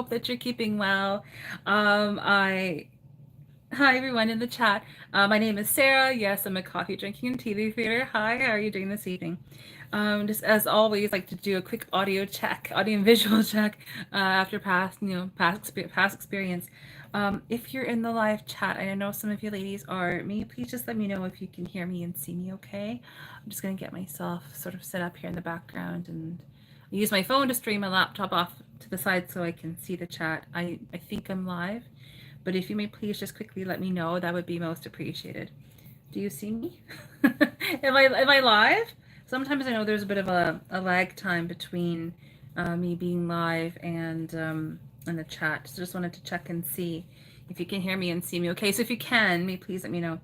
hope that you're keeping well. Hi everyone in the chat. My name is Sarah. Yes, I'm a coffee drinking and TV theater. Hi, how are you doing this evening? Just as always, like to do a quick audio check, audio and visual check after past experience. If you're in the live chat, and I know some of you ladies are, may you please just let me know if you can hear me and see me okay? I'm just going to get myself sort of set up here in the background and use my phone to stream my laptop off to the side so I can see the chat. I think I'm live, but if you may please just quickly let me know, that would be most appreciated. Do you see me? Am I live? Sometimes I know there's a bit of a lag time between me being live and the chat. So just wanted to check and see if you can hear me and see me. Okay, so if you can, may please let me know.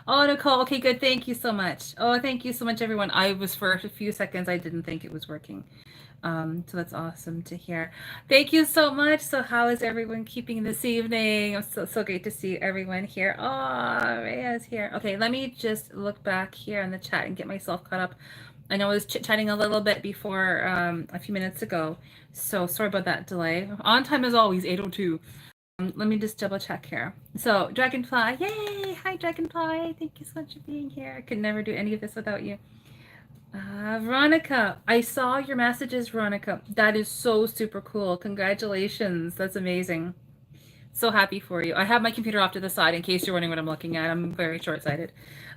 Oh, Nicole. Okay, good. Thank you so much. Oh, thank you so much, everyone. I was for a few seconds, I didn't think it was working. So that's awesome to hear. Thank you so much. So how is everyone keeping this evening? It's so great to see everyone here. Oh, Rhea's here. Okay, let me just look back here in the chat and get myself caught up. I know I was chit-chatting a little bit before a few minutes ago, so sorry about that delay. On time as always, 8:02. Let me just double check here. So Dragonfly, yay! Hi Dragonfly, thank you so much for being here. I could never do any of this without you. Veronica, I saw your messages, Veronica. That is so super cool. Congratulations. That's amazing. So happy for you. I have my computer off to the side in case you're wondering what I'm looking at. I'm very short-sighted.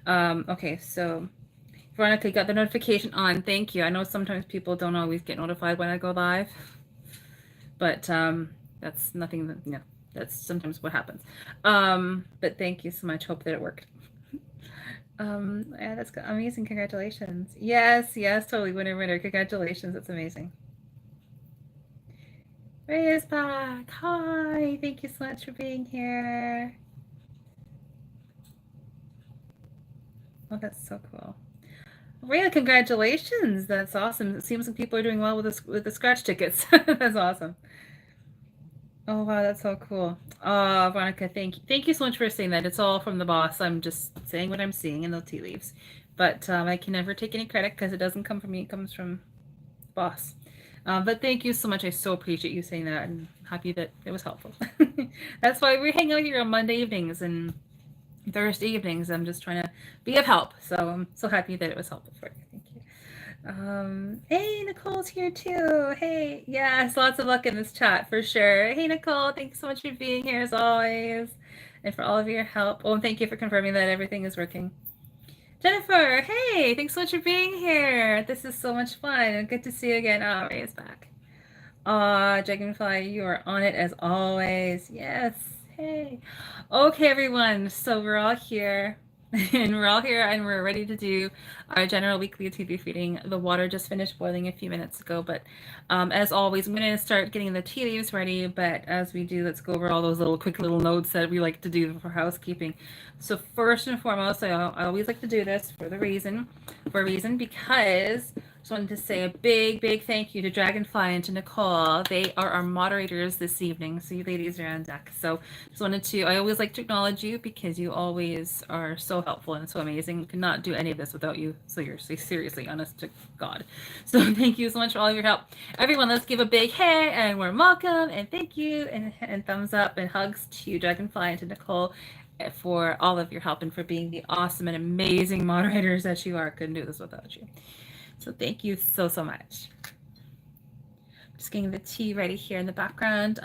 Okay, so Veronica, you got the notification on. Thank you. I know sometimes people don't always get notified when I go live, but that's nothing that, yeah, that's sometimes what happens. But thank you so much. Hope that it worked. Yeah, that's amazing. Congratulations. Yes, totally. Winner. Congratulations. That's amazing. Ray is back. Hi. Thank you so much for being here. Oh, that's so cool. Rhea, congratulations. That's awesome. It seems like people are doing well with the scratch tickets. That's awesome. Oh wow, that's so cool. Oh, Veronica, thank you. Thank you so much for saying that. It's all from the boss. I'm just saying what I'm seeing in the tea leaves. But I can never take any credit because it doesn't come from me. It comes from the boss. But thank you so much. I so appreciate you saying that and happy that it was helpful. That's why we hang out here on Monday evenings and Thursday evenings. I'm just trying to be of help. So I'm so happy that it was helpful for you. Thank you. Hey, Nicole's here too. Hey, yes, lots of luck in this chat for sure. Hey, Nicole, thanks so much for being here as always and for all of your help. Oh, and thank you for confirming that everything is working. Jennifer, hey, thanks so much for being here. This is so much fun. Good to see you again. Oh, Ray is back. Dragonfly, you are on it as always. Yes. Hey. Okay, everyone. So we're all here. And we're ready to do our general weekly TV feeding. The water just finished boiling a few minutes ago, but as always, I'm going to start getting the tea leaves ready. But as we do, let's go over all those quick little notes that we like to do for housekeeping. So first and foremost, I always like to do this for a reason because just wanted to say a big thank you to Dragonfly and to Nicole. They are our moderators this evening, so you ladies are on deck. So just wanted to, I always like to acknowledge you because you always are so helpful and so amazing. We could not do any of this without you. Seriously, honest to God. So thank you so much for all of your help. Everyone, let's give a big hey and warm welcome and thank you and thumbs up and hugs to Dragonfly and to Nicole for all of your help and for being the awesome and amazing moderators that you are. Couldn't do this without you. So thank you so much. Just getting the tea ready here in the background.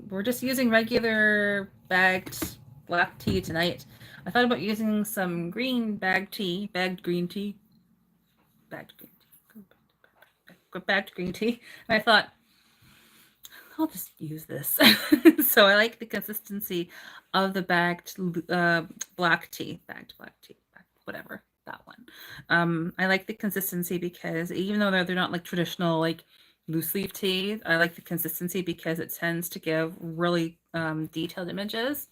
We're just using regular bagged black tea tonight. I thought about using some bagged green tea. And I thought, I'll just use this. So I like the consistency of the bagged black tea, whatever. That one. I like the consistency because even though they're not like traditional like loose leaf tea, I like the consistency because it tends to give really detailed images.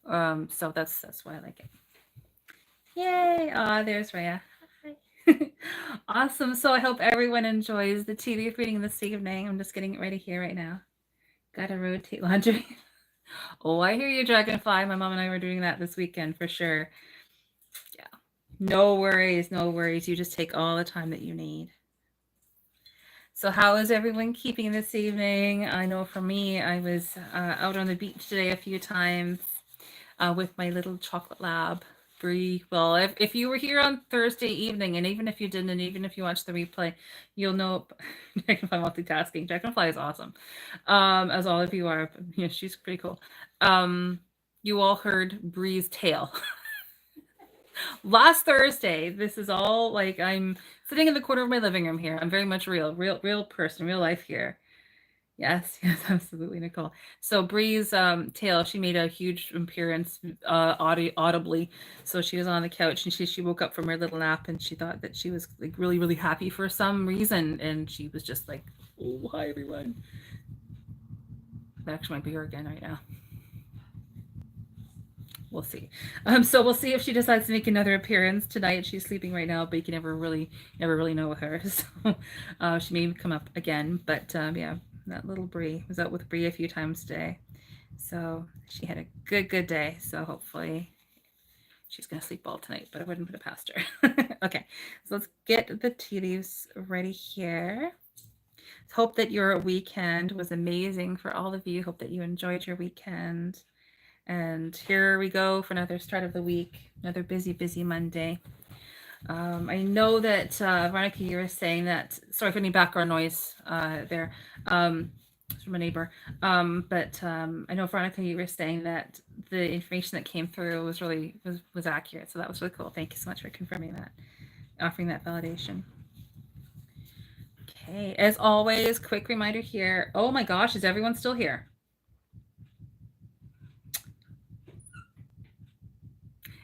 So that's why I like it. Yay! There's Rhea. Hi. Awesome. So I hope everyone enjoys the tea leaf reading this evening. I'm just getting it ready here right now. Gotta rotate laundry. Oh, I hear you, Dragonfly. My mom and I were doing that this weekend for sure. Yeah. No worries. You just take all the time that you need. So how is everyone keeping this evening? I know for me, I was out on the beach today a few times with my little chocolate lab, Brie. Well, if you were here on Thursday evening, and even if you didn't, and even if you watched the replay, you'll know Dragonfly multitasking. Dragonfly is awesome, as all of you are. Yeah, she's pretty cool. You all heard Brie's tale. Last Thursday, this is all like I'm sitting in the corner of my living room here. I'm very much real person, real life here. Yes, yes, absolutely, Nicole. So Bree's tale, she made a huge appearance audibly. So she was on the couch and she woke up from her little nap and she thought that she was like really happy for some reason, and she was just like, "Oh, hi everyone." That actually might be her again right now. We'll see. So we'll see if she decides to make another appearance tonight. She's sleeping right now, but you can never really know with her. So she may come up again. But yeah, that little Bree was out with Bree a few times today. So she had a good day. So hopefully she's gonna sleep all tonight, but I wouldn't put it past her. Okay, so let's get the tea leaves ready here. Hope that your weekend was amazing for all of you. Hope that you enjoyed your weekend. And here we go for another start of the week, another busy Monday. I know that Veronica, you were saying that, sorry for any background noise there, it's from a neighbor. But I know, Veronica, you were saying that the information that came through was really was accurate. So that was really cool. Thank you so much for confirming that, offering that validation. Okay, as always, quick reminder here. Oh my gosh, is everyone still here?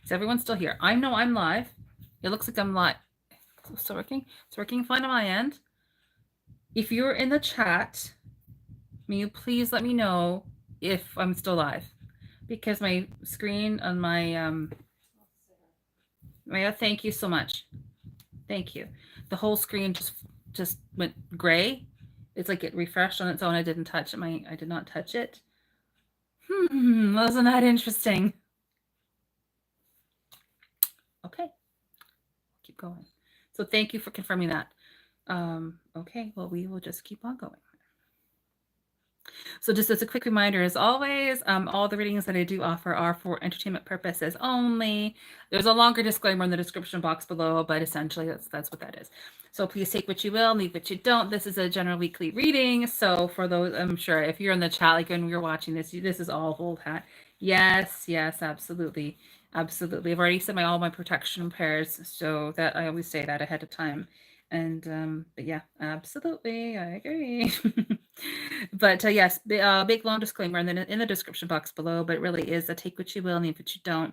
Is everyone still here? I know I'm live. It looks like I'm live. It's still working? It's working fine on my end. If you're in the chat, may you please let me know if I'm still live? Because my screen on my thank you so much. Thank you. The whole screen just went gray. It's like it refreshed on its own. I didn't touch it. I did not touch it. Wasn't that interesting? Okay. Keep going. So thank you for confirming that. Okay, well, we will just keep on going. So just as a quick reminder, as always, all the readings that I do offer are for entertainment purposes only. There's a longer disclaimer in the description box below, but essentially that's what that is. So please take what you will, leave what you don't. This is a general weekly reading. So for those, I'm sure if you're in the chat, like when you're watching this is all whole hat. Yes, absolutely. Absolutely. I've already said all my protection prayers, so that I always say that ahead of time. And but yeah, absolutely, I agree. But yes, the big long disclaimer in the description box below, but it really is a take what you will, leave what you don't.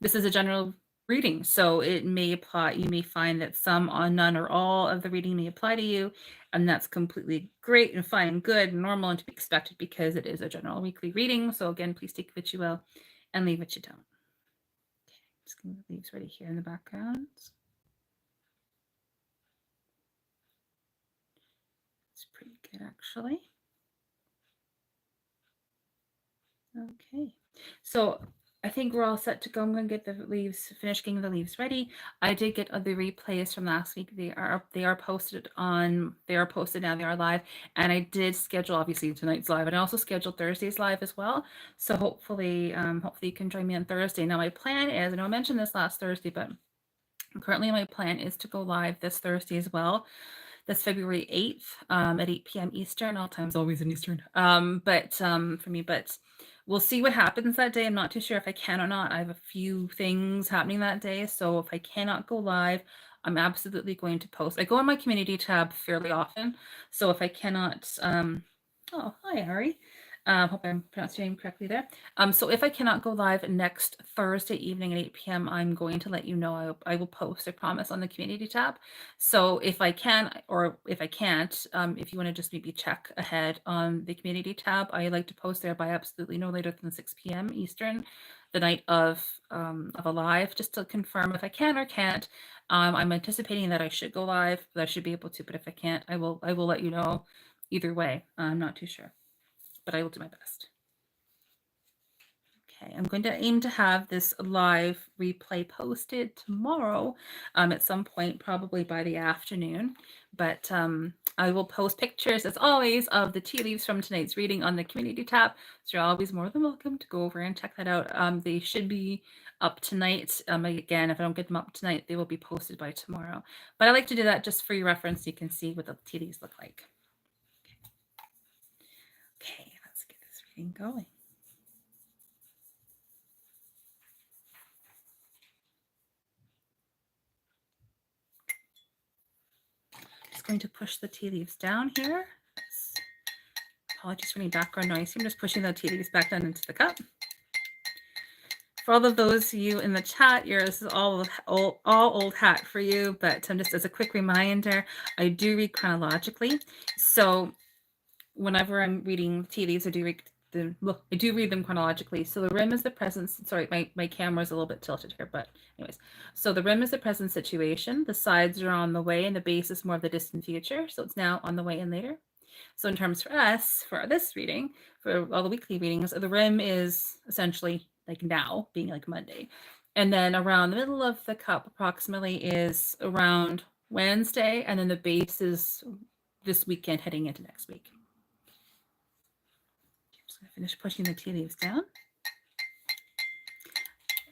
This is a general reading, so it may apply. You may find that some or none or all of the reading may apply to you, and that's completely great and fine and good and normal and to be expected because it is a general weekly reading. So again, please take what you will and leave what you don't. Okay, just gonna leave leaves ready here in the background. It's pretty good, actually. Okay, so I think we're all set to go. I'm going to get the leaves, finish getting the leaves ready. I did get the replays from last week. They are posted on, they are posted now, they are live. And I did schedule, obviously, tonight's live, and I also scheduled Thursday's live as well. So hopefully you can join me on Thursday. Now my plan is, I know I mentioned this last Thursday, but currently my plan is to go live this Thursday as well. That's February 8th at 8 p.m. Eastern. All times always in Eastern. But for me, but we'll see what happens that day. I'm not too sure if I can or not. I have a few things happening that day. So if I cannot go live, I'm absolutely going to post. I go on my community tab fairly often. So if I cannot, oh, hi, Ari. Hope I'm pronouncing your name correctly there. So if I cannot go live next Thursday evening at 8 p.m., I'm going to let you know. I will post, I promise, on the community tab. So if I can, or if I can't, if you want to just maybe check ahead on the community tab, I like to post there by absolutely no later than 6 p.m. Eastern, the night of a live, just to confirm if I can or can't. I'm anticipating that I should go live, that I should be able to, but if I can't, I will let you know either way. I'm not too sure, but I will do my best. Okay, I'm going to aim to have this live replay posted tomorrow at some point, probably by the afternoon. But I will post pictures, as always, of the tea leaves from tonight's reading on the community tab. So you're always more than welcome to go over and check that out. They should be up tonight. Again, if I don't get them up tonight, they will be posted by tomorrow. But I like to do that just for your reference. So you can see what the tea leaves look like. Okay, let's get this reading going. Just going to push the tea leaves down here. Apologies for any background noise. I'm just pushing the tea leaves back down into the cup. For all of those of you in the chat, this is all old hat for you, but just as a quick reminder, I do read chronologically. So whenever I'm reading tea leaves, I do read them chronologically. So the rim is the present. Sorry, my camera's a little bit tilted here, but anyways. So the rim is the present situation. The sides are on the way, and the base is more of the distant future. So it's now, on the way, and later. So in terms for us, for this reading, for all the weekly readings, the rim is essentially like now, being like Monday. And then around the middle of the cup approximately is around Wednesday. And then the base is this weekend heading into next week. I'm just going to finish pushing the tea leaves down.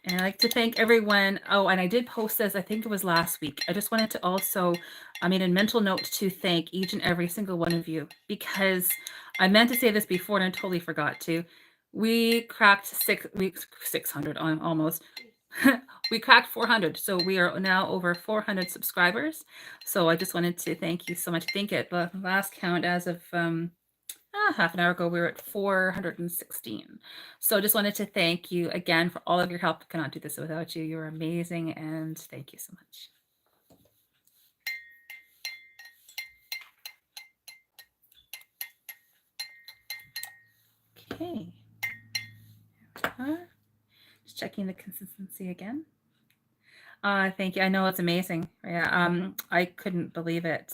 And I'd like to thank everyone. Oh, and I did post this, I think it was last week. I just wanted to also, I made a mental note to thank each and every single one of you, because I meant to say this before and I totally forgot to. We cracked 600 on almost. We cracked 400. So we are now over 400 subscribers. So I just wanted to thank you so much. I think at the last count as of half an hour ago, we were at 416. So just wanted to thank you again for all of your help. I cannot do this without you. You're amazing, and thank you so much. Okay. Just checking the consistency again. Thank you. I know it's amazing. Yeah, I couldn't believe it.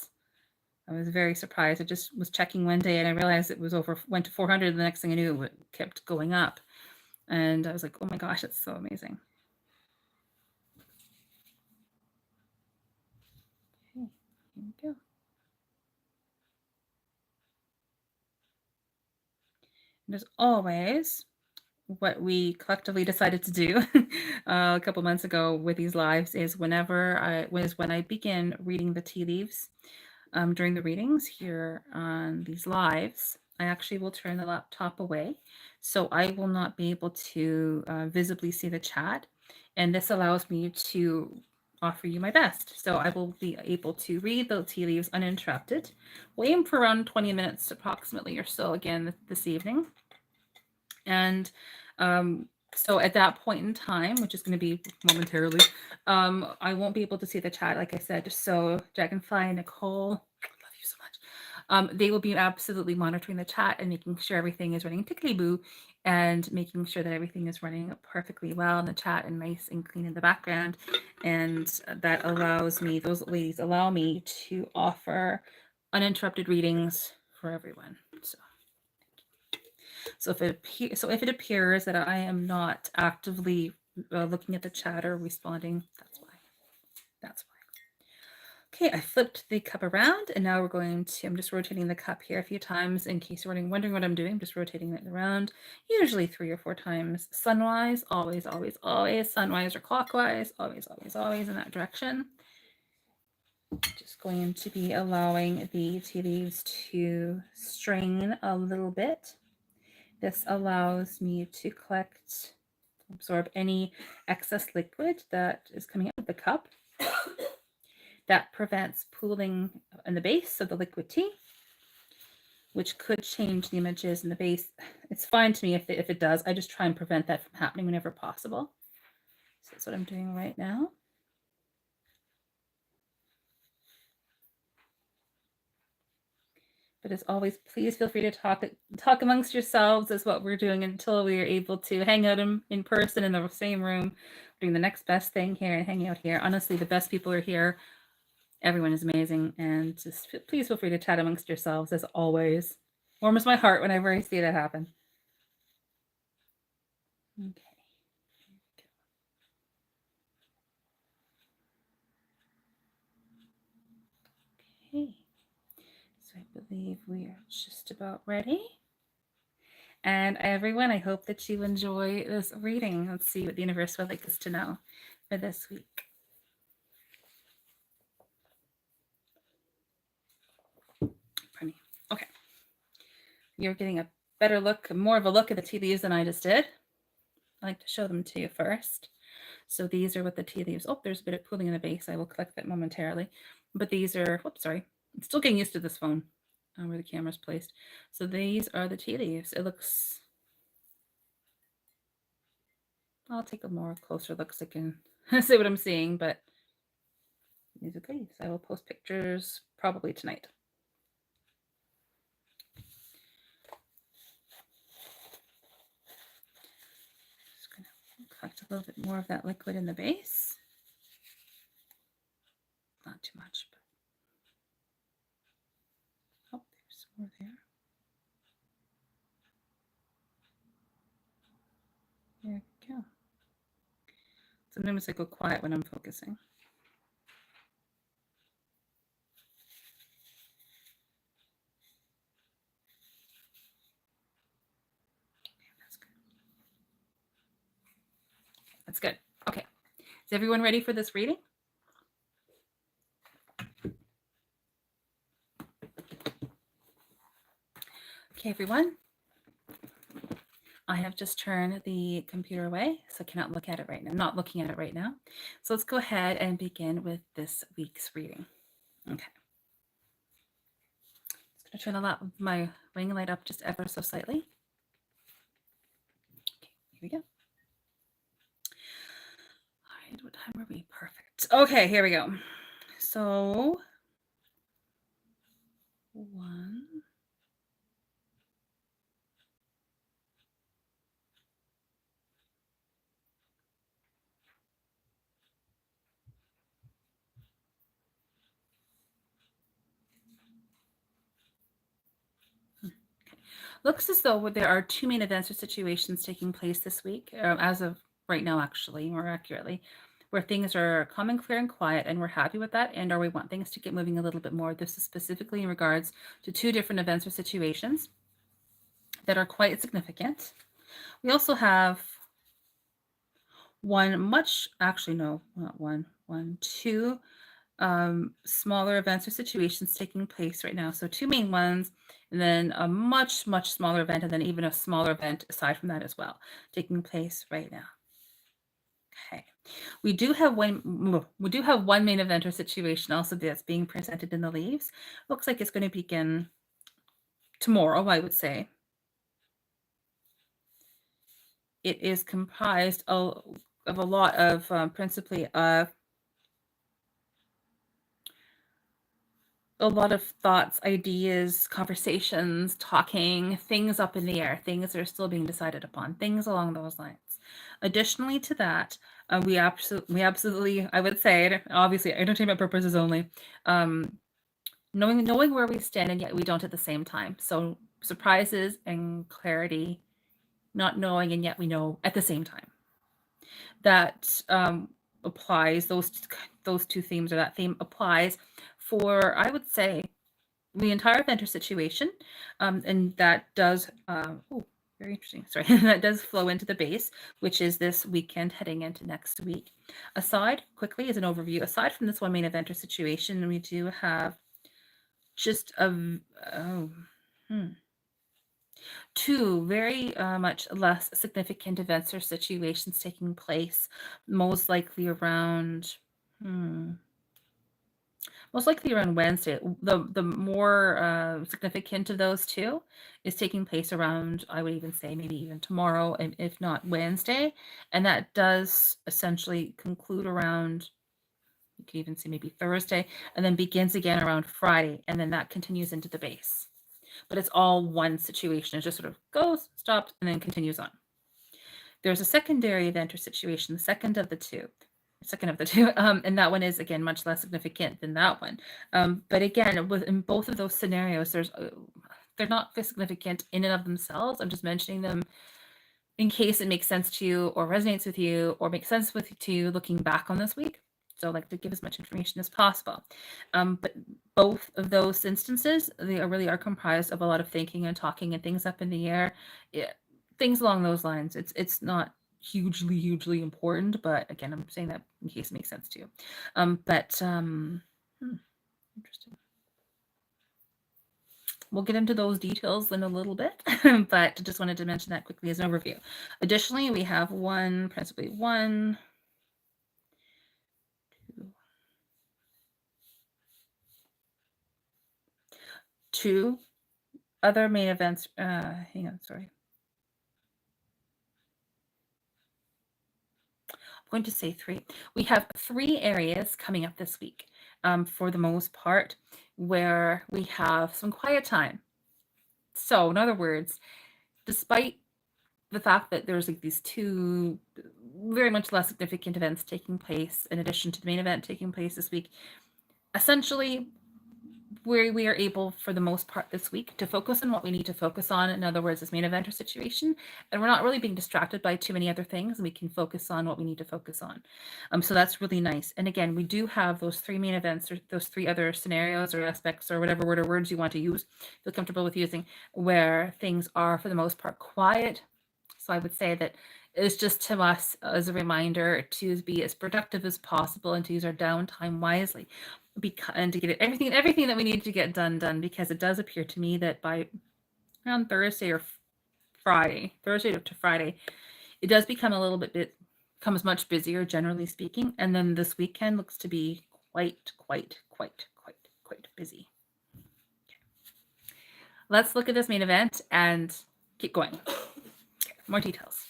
I was very surprised. I just was checking one day and I realized it was went to 400. The next thing I knew, it kept going up. And I was like, oh my gosh, it's so amazing. Okay, here we go. And as always, what we collectively decided to do a couple months ago with these lives is when I begin reading the tea leaves during the readings here on these lives, I actually will turn the laptop away. So I will not be able to visibly see the chat. And this allows me to offer you my best. So I will be able to read the tea leaves uninterrupted. We'll aim for around 20 minutes approximately or so again this evening. And so at that point in time, which is going to be momentarily, I won't be able to see the chat, like I said. So Dragonfly, Nicole, love you so much. They will be absolutely monitoring the chat and making sure everything is running tickety-boo and making sure that everything is running perfectly well in the chat and nice and clean in the background. And that allows me, those ladies allow me to offer uninterrupted readings for everyone. So if it appears that I am not actively looking at the chat or responding, that's why. That's why. Okay, I flipped the cup around, and now I'm just rotating the cup here a few times in case you're wondering what I'm doing. I'm just rotating it around, usually 3 or 4 times. Sunwise, always, always, always. Sunwise or clockwise, always, always, always in that direction. Just going to be allowing the tea leaves to strain a little bit. This allows me to absorb any excess liquid that is coming out of the cup. That prevents pooling in the base of the liquid tea, which could change the images in the base. It's fine to me if it does. I just try and prevent that from happening whenever possible. So that's what I'm doing right now. But as always, please feel free to talk amongst yourselves is what we're doing until we are able to hang out in person in the same room, doing the next best thing here and hanging out here. Honestly, the best people are here. Everyone is amazing. And just please feel free to chat amongst yourselves as always. Warms my heart whenever I see that happen. Okay. believe we are just about ready. And everyone, I hope that you enjoy this reading. Let's see what the universe would like us to know for this week. Pardon me. Okay. You're getting a better look, more of a look at the tea leaves than I just did. I like to show them to you first. So these are what the tea leaves. Oh, there's a bit of pooling in the base. I will collect that momentarily. But these are, whoops, sorry. I'm still getting used to this phone where the camera's placed. So these are the tea leaves. It looks, I'll take a more closer look so I can see what I'm seeing, but these are the leaves. I will post pictures probably tonight. Just gonna collect a little bit more of that liquid in the base. Not too much, but oh, there's more there. There we go. Sometimes I go quiet when I'm focusing. That's good. Okay. Is everyone ready for this reading? Okay, everyone. I have just turned the computer away, so I cannot look at it right now. I'm not looking at it right now. So let's go ahead and begin with this week's reading. Okay. Just going to turn my ring light up just ever so slightly. Okay, here we go. All right, what time are we? Perfect. Okay, here we go. So, 1, looks as though there are 2 main events or situations taking place this week, as of right now, actually, more accurately, where things are calm and clear and quiet, and we're happy with that, and or we want things to get moving a little bit more. This is specifically in regards to 2 different events or situations that are quite significant. We also have two smaller events or situations taking place right now. So 2 main ones, and then a much, much smaller event, and then even a smaller event aside from that as well, taking place right now. Okay. We do have one main event or situation also that's being presented in the leaves. Looks like it's going to begin tomorrow, I would say. It is comprised of a lot of principally a lot of thoughts, ideas, conversations, talking, things up in the air, things that are still being decided upon, things along those lines. Additionally to that, we absolutely, I would say, obviously, entertainment purposes only, knowing where we stand and yet we don't at the same time. So surprises and clarity, not knowing and yet we know at the same time. That applies, those 2 themes, or that theme applies for, I would say, the entire event or situation, and that does, very interesting, sorry, that does flow into the base, which is this weekend heading into next week. Quickly as an overview, aside from this one main event or situation, we do have just 2 very much less significant events or situations taking place, most likely around Wednesday. The more significant of those 2 is taking place around, I would even say, maybe even tomorrow, and if not Wednesday. And that does essentially conclude around, you could even say maybe Thursday, and then begins again around Friday, and then that continues into the base. But it's all one situation. It just sort of goes, stops, and then continues on. There's a secondary event or situation, the second of the two, and that one is, again, much less significant than that one. But again, in both of those scenarios, they're not significant in and of themselves. I'm just mentioning them in case it makes sense to you or resonates with you or makes sense to you looking back on this week. So I like to give as much information as possible. But both of those instances, they really are comprised of a lot of thinking and talking and things up in the air. Things along those lines. It's not hugely important, but again, I'm saying that in case it makes sense to you. Interesting. We'll get into those details in a little bit, but just wanted to mention that quickly as an overview. Additionally, we have principally one, two other main events. Hang on, sorry. I'm going to say three. We have 3 areas coming up this week, for the most part, where we have some quiet time. So, in other words, despite the fact that there's like these 2 very much less significant events taking place in addition to the main event taking place this week, essentially we are able, for the most part this week, to focus on what we need to focus on. In other words, this main event or situation, and we're not really being distracted by too many other things, and we can focus on what we need to focus on. So that's really nice. And again, we do have those 3 main events, or those 3 other scenarios or aspects, or whatever word or words you want to use, feel comfortable with using, where things are for the most part quiet. So I would say that it's just to us as a reminder to be as productive as possible and to use our downtime wisely, and to get everything that we need to get done, because it does appear to me that by around Thursday to Friday, it does become a little bit becomes much busier, generally speaking, and then this weekend looks to be quite busy. Okay. Let's look at this main event and keep going. Okay, more details.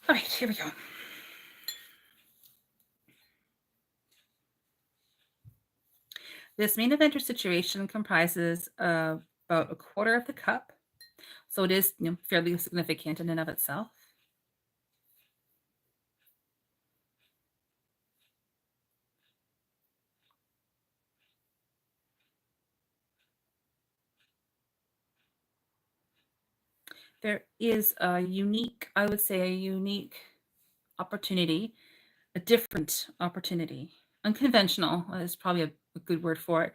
All right, here we go. This main event or situation comprises about a quarter of the cup, so it is fairly significant in and of itself. There is a unique, I would say, a unique opportunity, a different opportunity. Unconventional is probably a good word for it.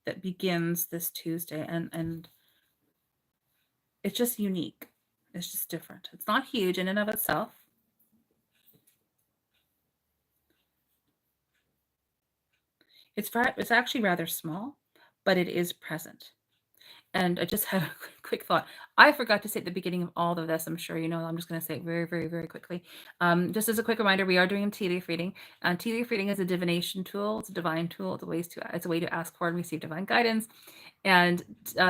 That begins this Tuesday, and it's just unique. It's just different. It's not huge in and of itself. It's actually rather small, but it is present. And I just had a quick thought. I forgot to say at the beginning of all of this, I'm sure you know, I'm just going to say it very quickly. Just as a quick reminder, we are doing a tea leaf reading. Tea leaf reading is a divination tool. It's a divine tool. It's a way to ask for and receive divine guidance. And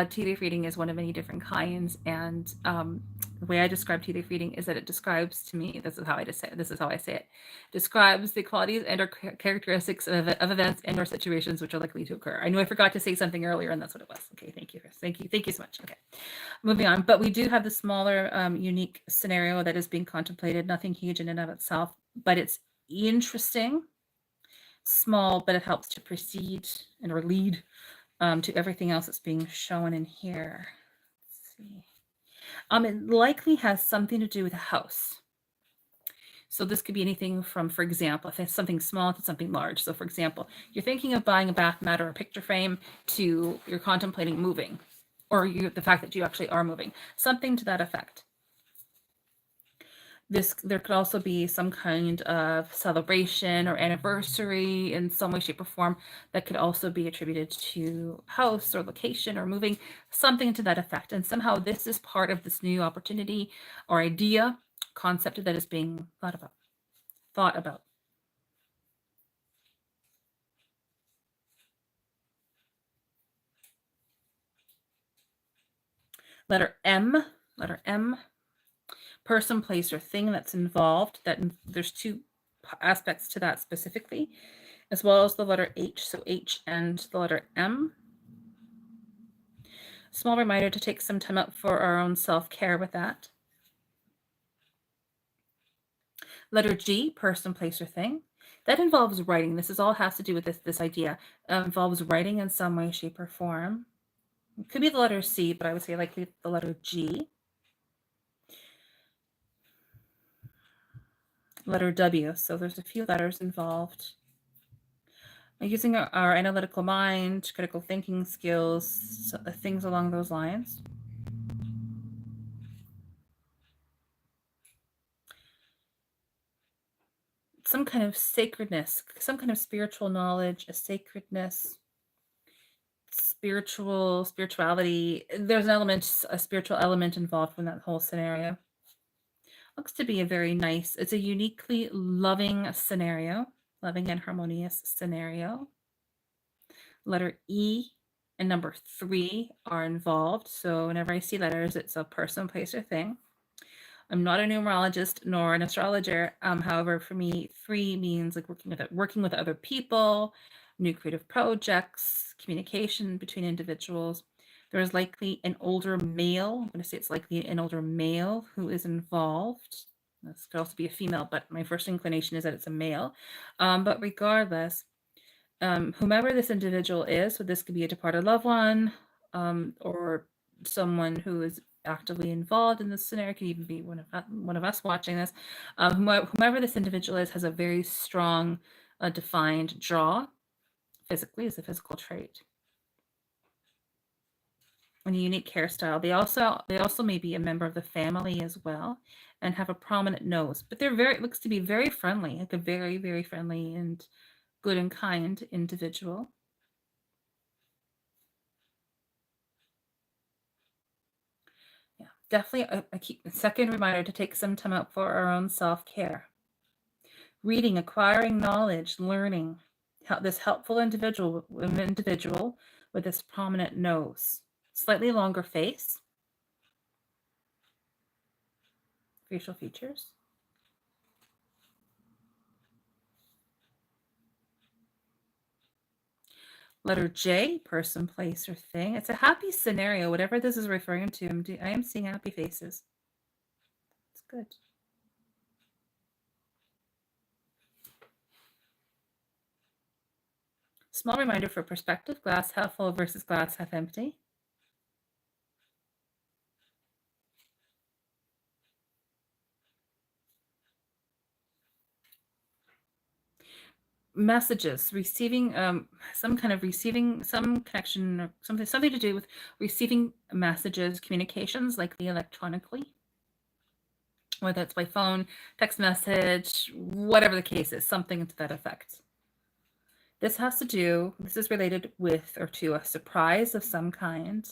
tea leaf reading is one of many different kinds. And the way I describe tea leaf reading is that it describes to me, this is how I say it, describes the qualities and or characteristics of events and or situations which are likely to occur. I know I forgot to say something earlier, and that's what it was. Okay, thank you, Chris. Thank you so much. Okay, moving on. But we do have the smaller, unique scenario that is being contemplated. Nothing huge in and of itself, but it's interesting, small, but it helps to proceed and or lead to everything else that's being shown in here. Let's see. It likely has something to do with a house. So this could be anything from, for example, if it's something small to something large. So for example, you're thinking of buying a bath mat or a picture frame to you're contemplating moving, or the fact that you actually are moving, something to that effect. There could also be some kind of celebration or anniversary in some way, shape, or form that could also be attributed to house or location or moving, something to that effect. And somehow this is part of this new opportunity or idea, concept that is being thought about. Letter M, person, place, or thing that's involved. There's 2 aspects to that specifically, as well as the letter H, so H and the letter M. Small reminder to take some time out for our own self-care with that. Letter G, person, place, or thing. That involves writing. This all has to do with this idea. Involves writing in some way, shape, or form. It could be the letter C, but I would say likely the letter G. Letter W. So there's a few letters involved. Using our analytical mind, critical thinking skills, things along those lines. Some kind of sacredness, some kind of spiritual knowledge, a sacredness, spirituality. There's a spiritual element involved in that whole scenario. Looks to be a very nice, it's a uniquely loving scenario, loving and harmonious scenario. Letter E and number 3 are involved. So whenever I see letters, it's a person, place, or thing. I'm not a numerologist nor an astrologer. However, for me, 3 means like working with other people, new creative projects, communication between individuals. There is likely an older male. I'm going to say it's likely an older male who is involved. This could also be a female, but my first inclination is that it's a male. But regardless, whomever this individual is, so this could be a departed loved one, or someone who is actively involved in this scenario, could even be one of us watching this. Whomever this individual is has a very strong, defined jaw, physically, as a physical trait, and a unique hairstyle. They also may be a member of the family as well, and have a prominent nose. But looks to be very friendly, like a very, very friendly and good and kind individual. Yeah, definitely a second reminder to take some time out for our own self-care. Reading, acquiring knowledge, learning. This helpful individual with this prominent nose, slightly longer face, facial features. Letter J, person, place, or thing. It's a happy scenario, whatever this is referring to. I am seeing happy faces. It's good. Small reminder for perspective, glass half full versus glass half empty. Messages, receiving some connection or something to do with receiving messages, communications, likely electronically, whether it's by phone, text message, whatever the case is, something to that effect. This is related with or to a surprise of some kind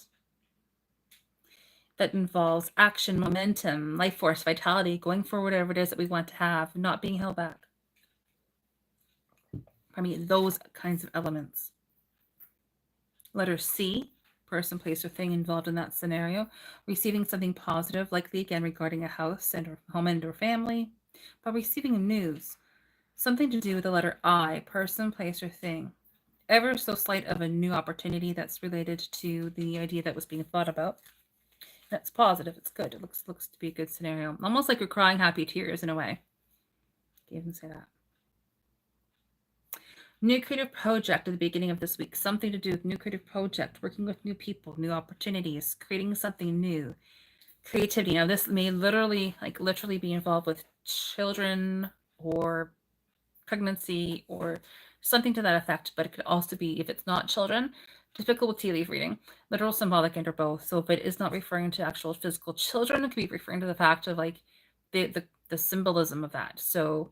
that involves action, momentum, life force, vitality, going for whatever it is that we want to have, not being held back. I mean, those kinds of elements. Letter C, person, place, or thing involved in that scenario. Receiving something positive, likely again regarding a house and or home and or family, but receiving news. Something to do with the letter I, person, place, or thing. Ever so slight of a new opportunity that's related to the idea that was being thought about. That's positive. It's good. It looks to be a good scenario. Almost like you're crying happy tears in a way. Can't even say that. New creative project at the beginning of this week. Something to do with new creative project, working with new people, new opportunities, creating something new. Creativity. Now, this may literally be involved with children or pregnancy or something to that effect, but it could also be, if it's not children, typical with tea leaf reading, literal, symbolic, and or both. So if it is not referring to actual physical children, it could be referring to the fact of like the symbolism of that. So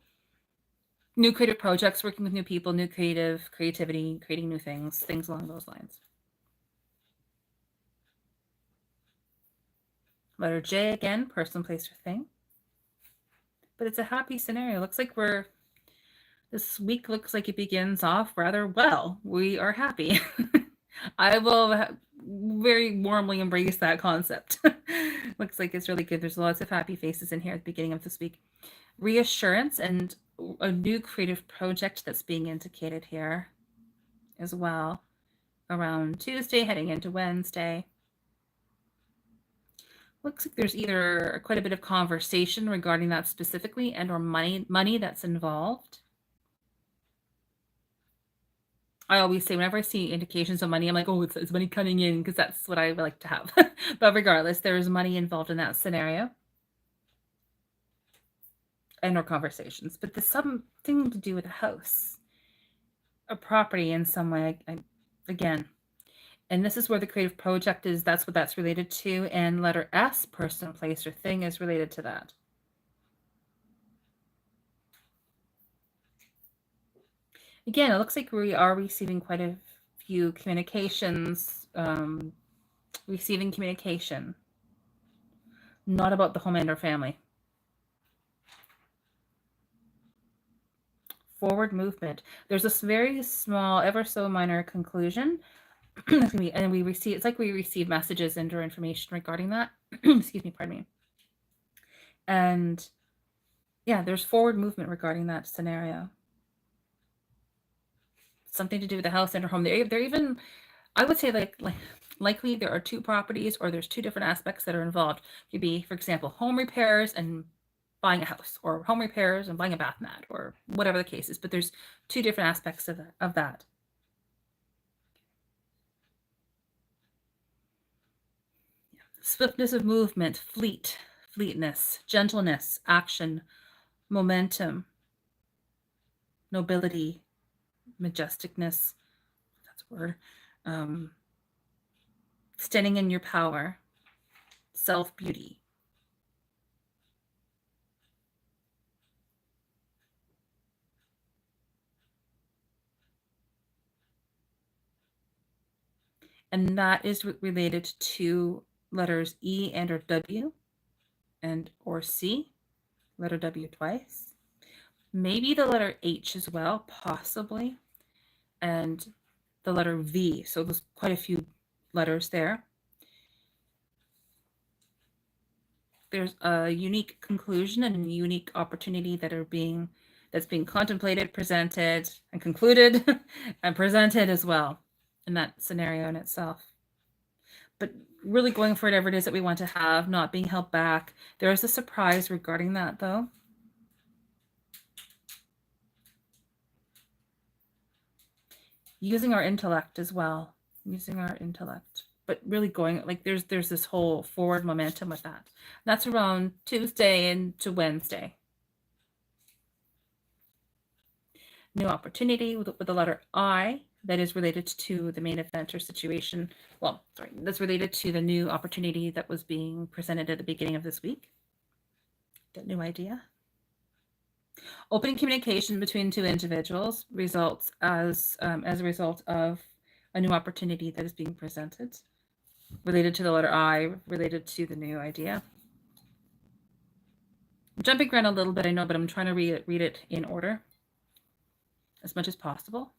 new creative projects, working with new people, new creativity, creating new things along those lines. Letter J again, person, place, or thing. But it's a happy scenario. Looks like this week looks like it begins off rather well. We are happy. I will very warmly embrace that concept. Looks like it's really good. There's lots of happy faces in here at the beginning of this week. Reassurance and a new creative project that's being indicated here as well around Tuesday, heading into Wednesday. Looks like there's either quite a bit of conversation regarding that specifically and or money that's involved. I always say whenever I see indications of money, I'm like, oh, it's money coming in, because that's what I like to have. But regardless, there is money involved in that scenario. and or conversations, but there's something to do with a house, a property in some way. Again, and this is where the creative project is. That's what that's related to. And letter S, person, place, or thing, is related to that. Again, it looks like we are receiving quite a few communications, receiving communication, not about the home and or family. Forward movement. There's this very small, ever so minor conclusion. And we receive, it's like we receive messages and or information regarding that. Excuse me, pardon me. And yeah, there's forward movement regarding that scenario. Something to do with the house and or home. They're even, I would say, likely there are two properties, or there's two different aspects that are involved. It could be, for example, home repairs and buying a house, or home repairs and buying a bath mat, or whatever the case is. But there's two different aspects of that. Swiftness of movement, fleetness, gentleness, action, momentum, nobility, majesticness, that's a word, standing in your power, self-beauty. And that is related to letters E and or W and or C, letter W twice. Maybe the letter H as well, possibly. And the letter V. So there's quite a few letters there. There's a unique conclusion and a unique opportunity that's being contemplated, presented, and concluded, and presented as well in that scenario in itself. But really going for whatever it is that we want to have, not being held back. There is a surprise regarding that, though. Using our intellect as well. Using our intellect. But really going, like, there's this whole forward momentum with that. That's around Tuesday into Wednesday. New opportunity with the letter I, that is related to the main event or situation. Well, sorry, that's related to the new opportunity that was being presented at the beginning of this week. That new idea. Open communication between two individuals results as a result of a new opportunity that is being presented, related to the letter I, related to the new idea. I'm jumping around a little bit, I know, but I'm trying to read it in order as much as possible.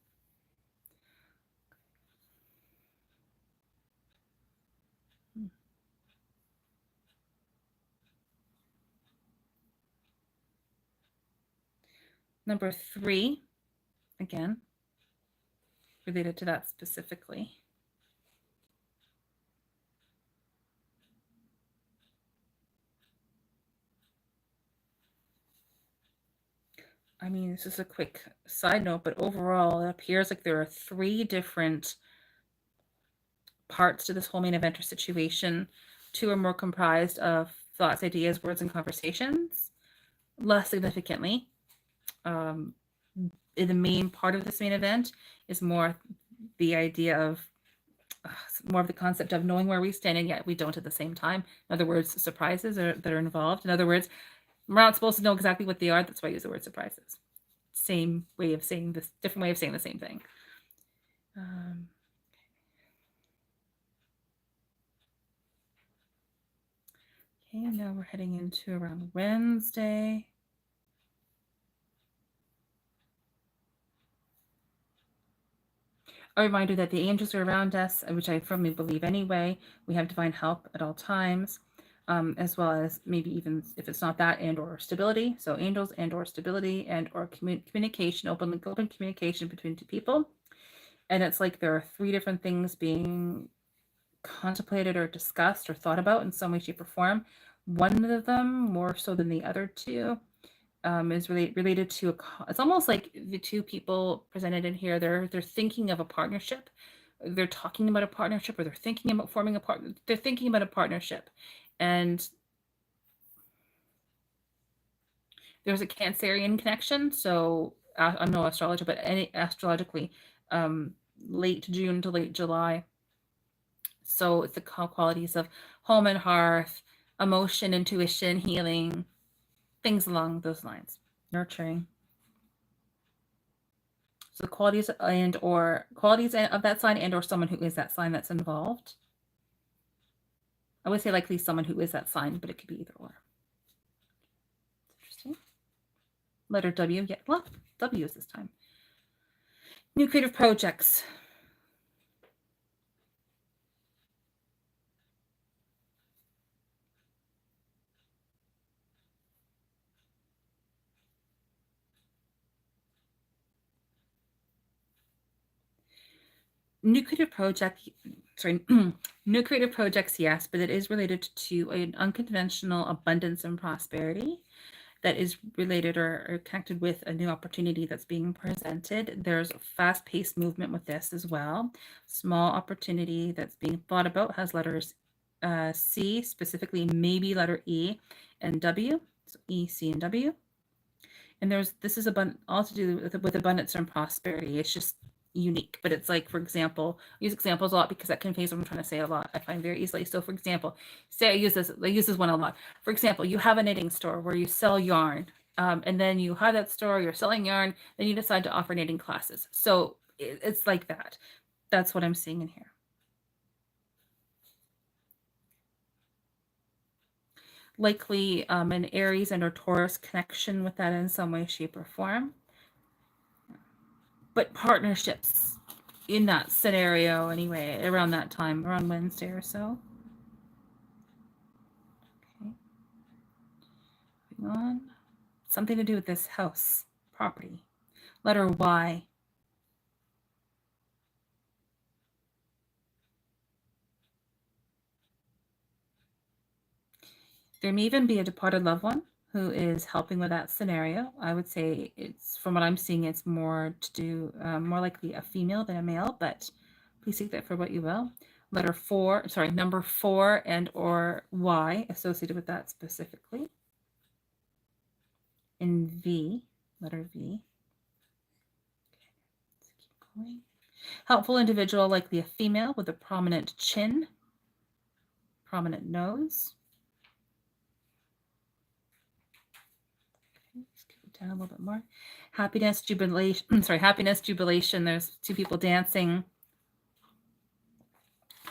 Number 3, again, related to that specifically. I mean, this is a quick side note, but overall, it appears like there are 3 different parts to this whole main event or situation. 2 are more comprised of thoughts, ideas, words, and conversations. Less significantly, the main part of this main event is more the idea of more of the concept of knowing where we stand, and yet we don't at the same time. In other words, surprises that are involved. In other words, we're not supposed to know exactly what they are. That's why I use the word surprises. Same way of saying this, different way of saying the same thing. Okay, now we're heading into around Wednesday. A reminder that the angels are around us, which I firmly believe anyway. We have divine help at all times, as well as maybe even if it's not that, and or stability. So angels and or stability and or communication, open communication between two people. And it's like there are 3 different things being contemplated or discussed or thought about in some way, shape, or form. One of them more so than the other 2 is related to it's almost like the 2 people presented in here, they're thinking of a partnership. They're talking about a partnership, or they're thinking about forming a they're thinking about a partnership. And there's a Cancerian connection. So I'm no astrologer, but astrologically, late June to late July. So it's the qualities of home and hearth, emotion, intuition, healing, things along those lines, nurturing. So the qualities of that sign and or someone who is that sign that's involved. I would say likely someone who is that sign, but it could be either or. Interesting. Letter W. Yeah, well, W is this time. New creative projects. New creative projects, yes, but it is related to an unconventional abundance and prosperity that is related or connected with a new opportunity that's being presented. There's fast-paced movement with this as well. Small opportunity that's being thought about has letters C, specifically maybe letter E and W, so E, C, and W. And this is all to do with abundance and prosperity. It's just unique, but it's like, for example, I use examples a lot because that conveys what I'm trying to say a lot. I find very easily. So for example, say I use this one a lot. For example, you have a knitting store where you sell yarn, and then you have that store, you're selling yarn, then you decide to offer knitting classes. So it's like that. That's what I'm seeing in here. Likely an Aries and or Taurus connection with that in some way, shape, or form. But partnerships in that scenario anyway, around that time, around Wednesday or so. Okay. Moving on. Something to do with this house, property. Letter Y. There may even be a departed loved one who is helping with that scenario. I would say it's, from what I'm seeing, it's more to do, more likely a female than a male, but please take that for what you will. Number 4 and or Y associated with that specifically. In V, letter V. Okay, let's keep going. Helpful individual, likely a female with a prominent chin, prominent nose. Let's keep it down a little bit more. Happiness, jubilation. There's two people dancing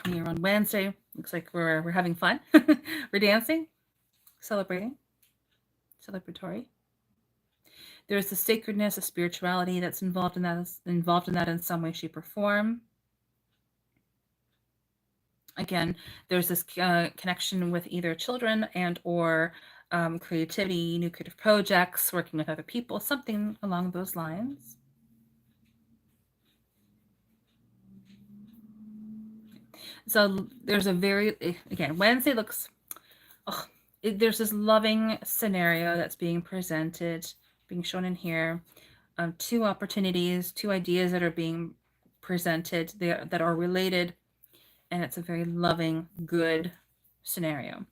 here on Wednesday. Looks like we're having fun. We're dancing, celebrating, celebratory. There's the sacredness, a spirituality that's involved in that in some way, shape, or form. Again, there's this connection with either children and or creativity, new creative projects, working with other people, something along those lines. So there's a again, Wednesday looks, there's this loving scenario that's being presented, being shown in here. Two opportunities, two ideas that are being presented that are related, and it's a very loving, good scenario.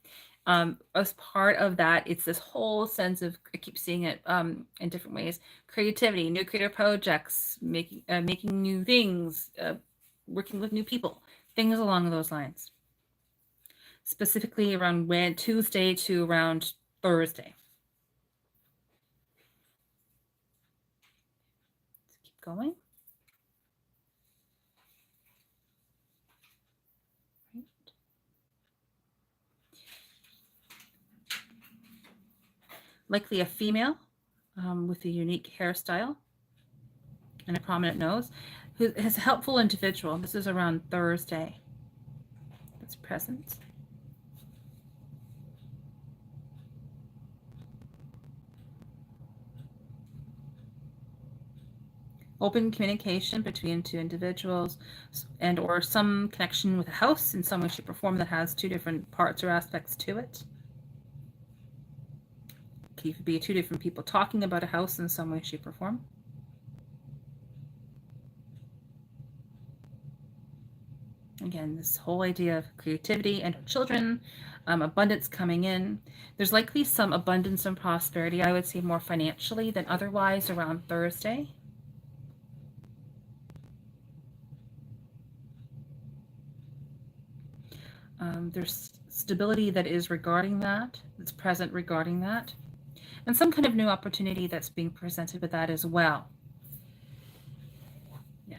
As part of that, it's this whole sense of, I keep seeing it in different ways, creativity, new creative projects, making new things, working with new people, things along those lines. Specifically around Tuesday to around Thursday. Let's keep going. Likely a female with a unique hairstyle and a prominent nose, who is a helpful individual. This is around Thursday. That's present. Open communication between two individuals and or some connection with a house in some way, shape, or form that has two different parts or aspects to it. It could be two different people talking about a house in some way, shape, or form. Again, this whole idea of creativity and children, abundance coming in. There's likely some abundance and prosperity, I would say more financially than otherwise around Thursday. There's stability that is regarding that, that's present regarding that, and some kind of new opportunity that's being presented with that as well. Yeah.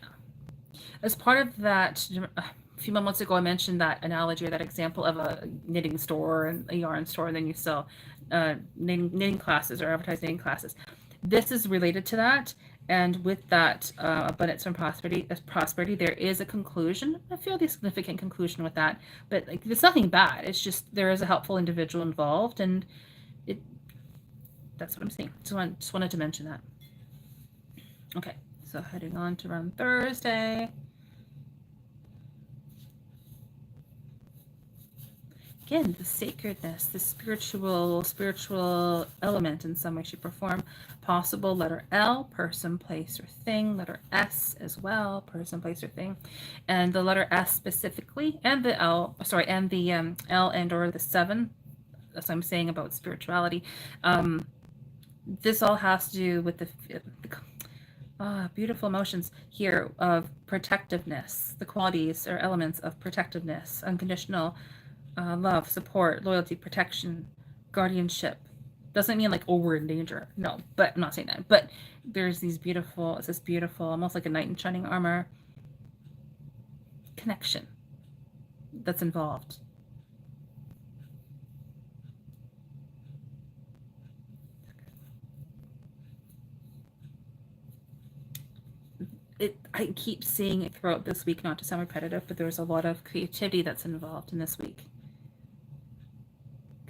As part of that, a few months ago, I mentioned that analogy or that example of a knitting store and a yarn store, and then you sell knitting classes or advertise knitting classes. This is related to that. And with that abundance and prosperity, there is a conclusion, a fairly significant conclusion with that. But like, it's nothing bad. It's just there is a helpful individual involved, and that's what I'm saying. Just wanted to mention that. Okay, so heading on to around Thursday. Again, the sacredness, the spiritual element in some way, shape, or form. Possible letter L, person, place, or thing. Letter S as well, person, place, or thing. And the letter S specifically, and the L, sorry, and the L and or the 7, as I'm saying about spirituality. This all has to do with the beautiful emotions here of protectiveness, the qualities or elements of protectiveness, unconditional love, support, loyalty, protection, guardianship. Doesn't mean like, oh, we're in danger. No, but I'm not saying that. But there's these beautiful, it's this beautiful, almost like a knight in shining armor connection that's involved. I keep seeing it throughout this week, not to sound repetitive, but there's a lot of creativity that's involved in this week.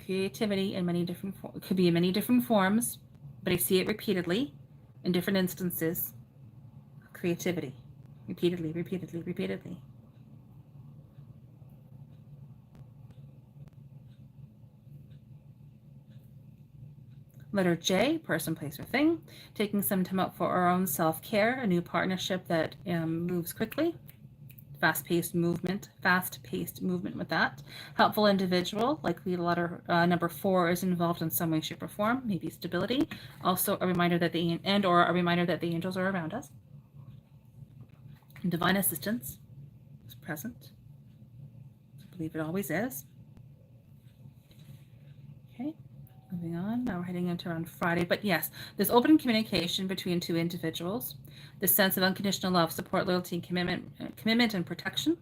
Creativity in many different could be in many different forms, but I see it repeatedly in different instances. Creativity, repeatedly, repeatedly, repeatedly. Letter J, person, place, or thing. Taking some time out for our own self-care, a new partnership that moves quickly. Fast-paced movement with that. Helpful individual, likely the letter number 4 is involved in some way, shape, or form, maybe stability. Also a reminder that the angels are around us. And divine assistance is present. I believe it always is. Okay, moving on. Now we're heading into around Friday. But yes, there's open communication between two individuals. The sense of unconditional love, support, loyalty, and commitment and protection.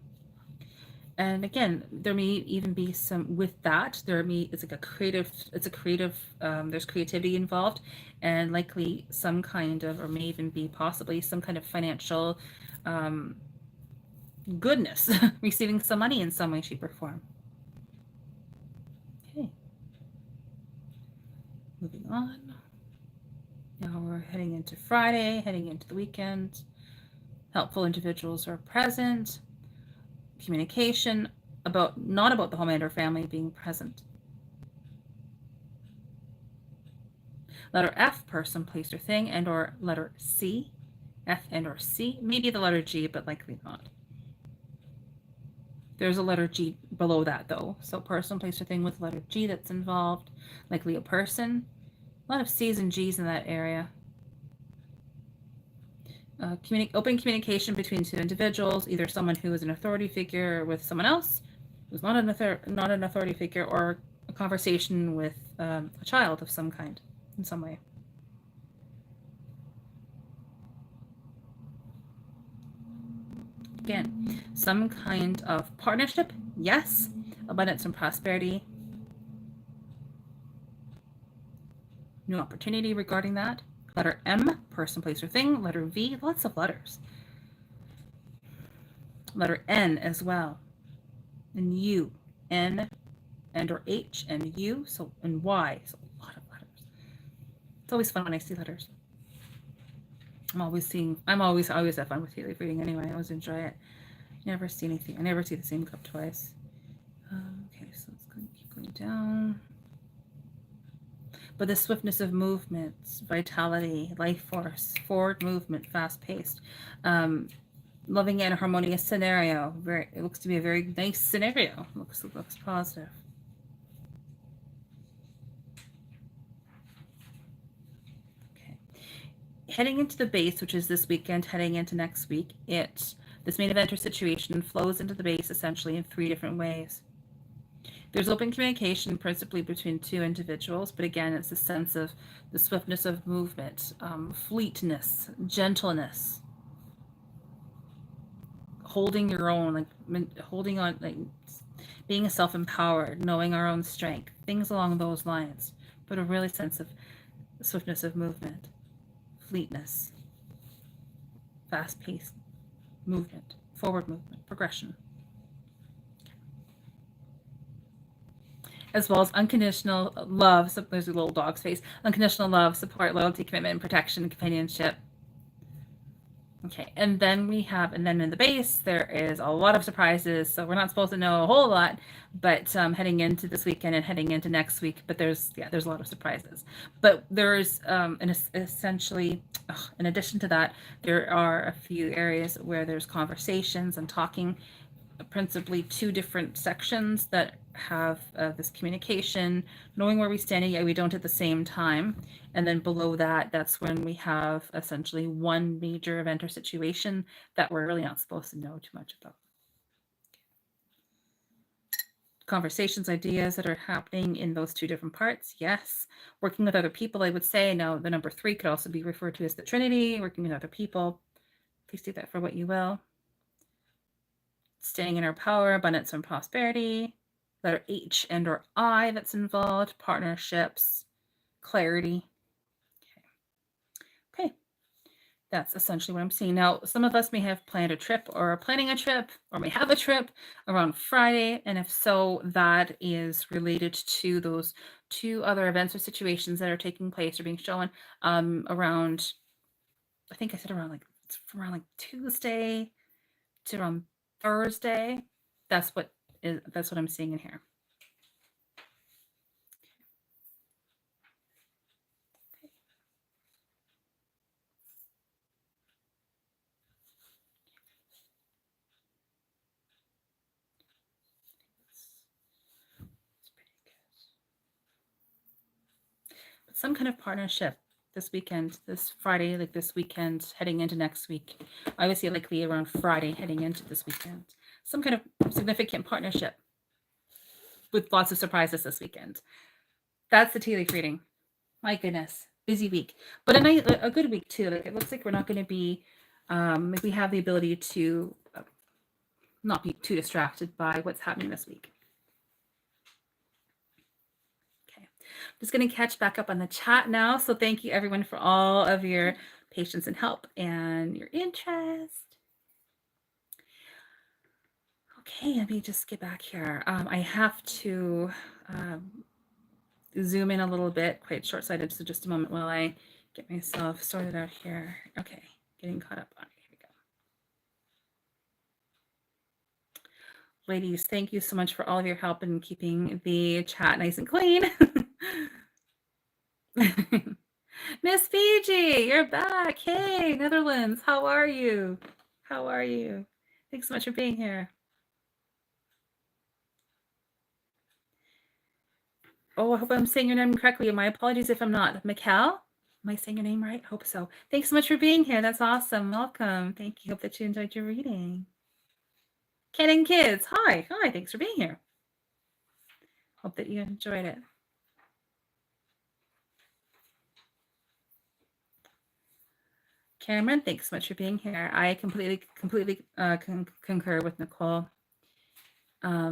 And again, there may even be some with that. It's creative. There's creativity involved, and likely some kind of, or may even be possibly some kind of financial goodness, receiving some money in some way, shape, or form. Okay. Moving on. Now we're heading into Friday, heading into the weekend. Helpful individuals are present. Communication not about the home and or family being present. Letter F, person, place, or thing, and or letter C, F and or C. Maybe the letter G, but likely not. There's a letter G below that though. So person, place, or thing with letter G that's involved. Likely a person. A lot of C's and G's in that area. Open communication between two individuals, either someone who is an authority figure with someone else who's not an authority figure, or a conversation with a child of some kind, in some way. Again, some kind of partnership, yes. Abundance and prosperity. New opportunity regarding that. Letter M, person, place, or thing. Letter V, lots of letters. Letter N as well. And U, N, and or H, and U, and Y, so a lot of letters. It's always fun when I see letters. I always have fun with tea leaf reading anyway. I always enjoy it. Never see anything. I never see the same cup twice. Okay, so let's keep going down. But the swiftness of movements, vitality, life force, forward movement, fast-paced. Loving and harmonious scenario. It looks to be a very nice scenario. Looks positive. Okay. Heading into the base, which is this weekend, heading into next week, this main eventer situation flows into the base essentially in 3 different ways. There's open communication principally between 2 individuals, but again, it's a sense of the swiftness of movement, fleetness, gentleness, holding your own, like holding on, like being self-empowered, knowing our own strength, things along those lines, but a really sense of swiftness of movement, fleetness, fast-paced movement, forward movement, progression. As well as unconditional love. So there's a little dog's face. Unconditional love, support, loyalty, commitment, protection, companionship. Okay, and then in the base, there is a lot of surprises. So we're not supposed to know a whole lot, but heading into this weekend and heading into next week, but there's a lot of surprises. But there's essentially, in addition to that, there are a few areas where there's conversations and talking, principally 2 different sections that have this communication, knowing where we stand, yet we don't at the same time. And then below that, that's when we have essentially 1 major event or situation that we're really not supposed to know too much about. Conversations, ideas that are happening in those 2 different parts, yes. Working with other people, I would say. Now, the number 3 could also be referred to as the Trinity, working with other people. Please do that for what you will. Staying in our power, abundance and prosperity. Letter H and or I that's involved, partnerships, clarity. Okay. That's essentially what I'm seeing. Now, some of us may have planned a trip or are planning a trip or may have a trip around Friday. And if so, that is related to those 2 other events or situations that are taking place or being shown around, I think I said around like Tuesday to around Thursday. That's what I'm seeing in here. But some kind of partnership this weekend, this Friday, like this weekend, heading into next week. I would say likely around Friday, heading into this weekend. Some kind of significant partnership with lots of surprises this weekend. That's the tea leaf reading. My goodness, busy week, but a good week too. Like it looks like we're not going to be, we have the ability to not be too distracted by what's happening this week. I'm just going to catch back up on the chat now. So thank you everyone for all of your patience and help and your interest. Okay, let me just get back here. I have to zoom in a little bit, quite short-sighted, so just a moment while I get myself sorted out here. Okay, getting caught up on it. Here we go. Ladies, thank you so much for all of your help in keeping the chat nice and clean. Miss Fiji, you're back. Hey, Netherlands, how are you? How are you? Thanks so much for being here. Oh, I hope I'm saying your name correctly. My apologies if I'm not. Mikkel? Am I saying your name right? Hope so. Thanks so much for being here. That's awesome. Welcome. Thank you. Hope that you enjoyed your reading. Ken and Kids, hi. Hi, thanks for being here. Hope that you enjoyed it. Cameron, thanks so much for being here. I completely concur with Nicole. Yeah.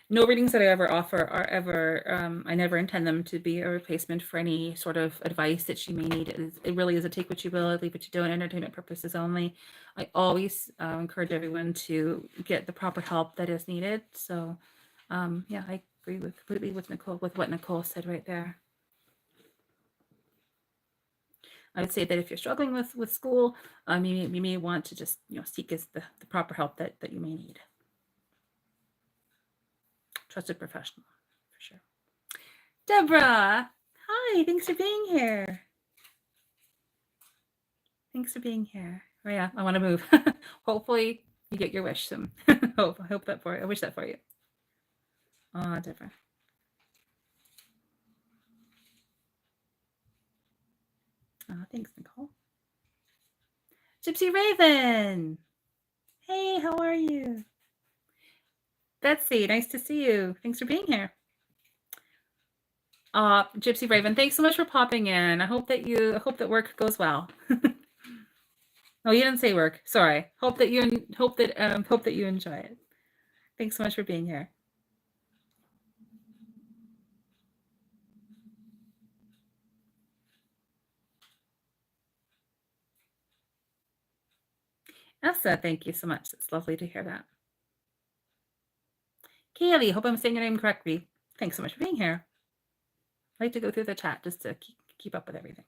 No readings that I ever offer are ever, I never intend them to be a replacement for any sort of advice that you may need. It really is a take what you will, leave what you don't, entertainment purposes only. I always encourage everyone to get the proper help that is needed. So yeah, I agree completely with Nicole, with what Nicole said right there. I would say that if you're struggling with school, you may want to just seek the proper help that you may need. Trusted professional, for sure. Deborah, hi, thanks for being here. Thanks for being here. Oh yeah, I want to move. Hopefully you get your wish soon. hope that for you. I wish that for you. Oh, Deborah. Oh, thanks, Nicole. Gypsy Raven. Hey, how are you? Betsy, nice to see you. Thanks for being here. Gypsy Raven, thanks so much for popping in. I hope that work goes well. Oh, you didn't say work. Sorry. Hope that you enjoy it. Thanks so much for being here. Elsa, thank you so much. It's lovely to hear that. Kaylee, hope I'm saying your name correctly. Thanks so much for being here. I like to go through the chat just to keep up with everything.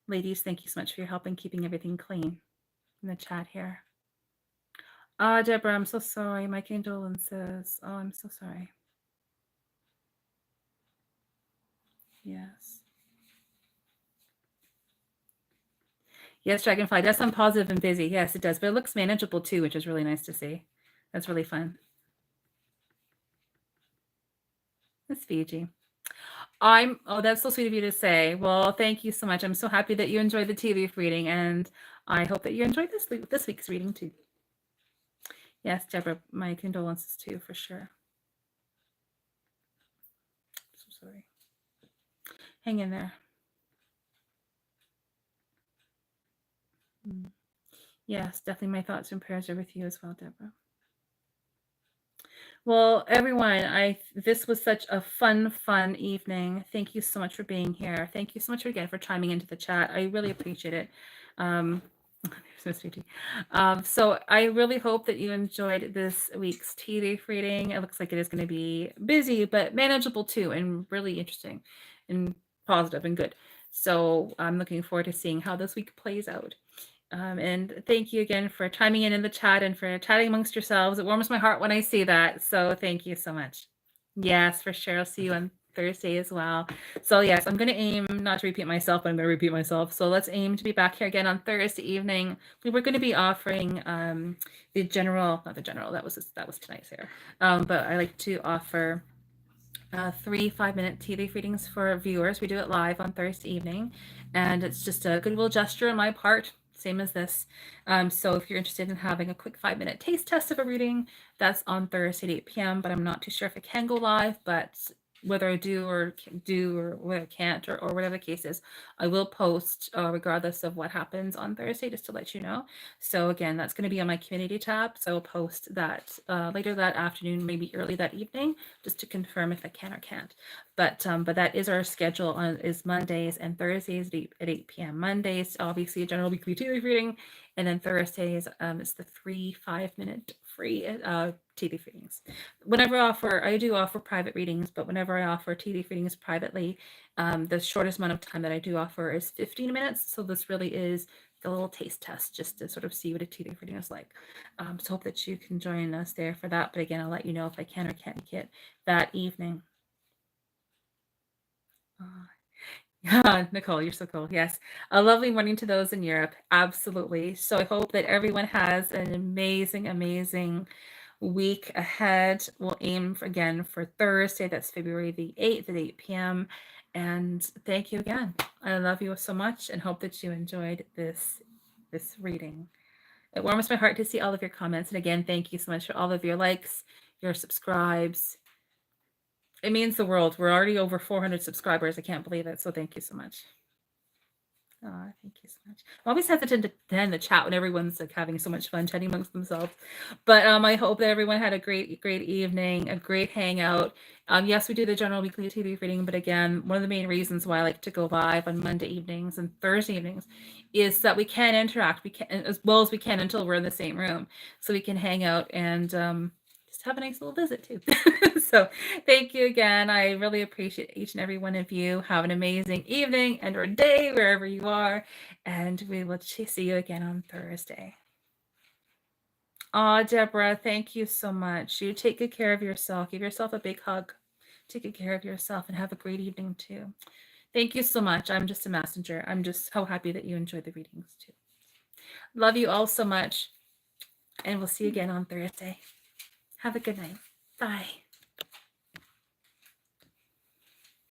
Ladies, thank you so much for your help in keeping everything clean in the chat here. Deborah, I'm so sorry. My condolences. Oh, I'm so sorry. Yes. Yes, Dragonfly does sound positive and busy. Yes, it does. But it looks manageable too, which is really nice to see. That's really fun. It's Fiji. Oh, that's so sweet of you to say. Well, thank you so much. I'm so happy that you enjoyed the tea leaf reading, and I hope that you enjoyed this week's reading too. Yes, Deborah, my condolences too, for sure. So sorry. Hang in there. Yes, definitely my thoughts and prayers are with you as well, Deborah. Well, everyone, this was such a fun evening. Thank you so much for being here. Thank you so much again for chiming into the chat. I really appreciate it. So I really hope that you enjoyed this week's tea leaf reading. It looks like it is going to be busy, but manageable too, and really interesting and positive and good. So I'm looking forward to seeing how this week plays out. And thank you again for chiming in the chat and for chatting amongst yourselves. It warms my heart when I see that. So thank you so much. Yes, for sure. I'll see you on Thursday as well. So yes, I'm going to aim not to repeat myself, but I'm going to repeat myself. So let's aim to be back here again on Thursday evening. We were going to be offering not the general, that was tonight's here. But I like to offer 3 5-minute tea leaf readings for viewers. We do it live on Thursday evening, and it's just a goodwill gesture on my part, same as this. So if you're interested in having a quick 5-minute taste test of a reading, that's on Thursday at 8 p.m. But I'm not too sure if it can go live, but whether I do or whether I can't or whatever the case is, I will post regardless of what happens on Thursday, just to let you know. So again, that's going to be on my community tab. So I'll post that later that afternoon, maybe early that evening, just to confirm if I can or can't. But that is our schedule is Mondays and Thursdays at 8 p.m. Mondays, obviously a general weekly tea leaf reading, and then Thursdays it's the 3 5-minute free tea leaf readings. Whenever I do offer private readings, but whenever I offer tea leaf readings privately, the shortest amount of time that I do offer is 15 minutes. So this really is a little taste test just to sort of see what a tea leaf reading is like. So hope that you can join us there for that. But again, I'll let you know if I can or can't make it that evening. Yeah, Nicole, you're so cool. Yes. A lovely morning to those in Europe. Absolutely. So I hope that everyone has an amazing week ahead. We'll aim again for Thursday. That's February the 8th at 8 p.m. And thank you again. I love you so much and hope that you enjoyed this reading. It warms my heart to see all of your comments. And again, thank you so much for all of your likes, your subscribes. It means the world. We're already over 400 subscribers. I can't believe it. So thank you so much. Oh, thank you so much. I'm always hesitant to end the chat when everyone's like having so much fun chatting amongst themselves. But I hope that everyone had a great evening, a great hangout. Yes, we do the general weekly tea leaf reading, but again, one of the main reasons why I like to go live on Monday evenings and Thursday evenings is that we can interact. We can as well as we can until we're in the same room, so we can hang out and just have a nice little visit too. So thank you again. I really appreciate each and every one of you. Have an amazing evening and or day wherever you are. And we will see you again on Thursday. Deborah, thank you so much. You take good care of yourself. Give yourself a big hug. Take good care of yourself and have a great evening too. Thank you so much. I'm just a messenger. I'm just so happy that you enjoyed the readings too. Love you all so much. And we'll see you again on Thursday. Have a good night. Bye.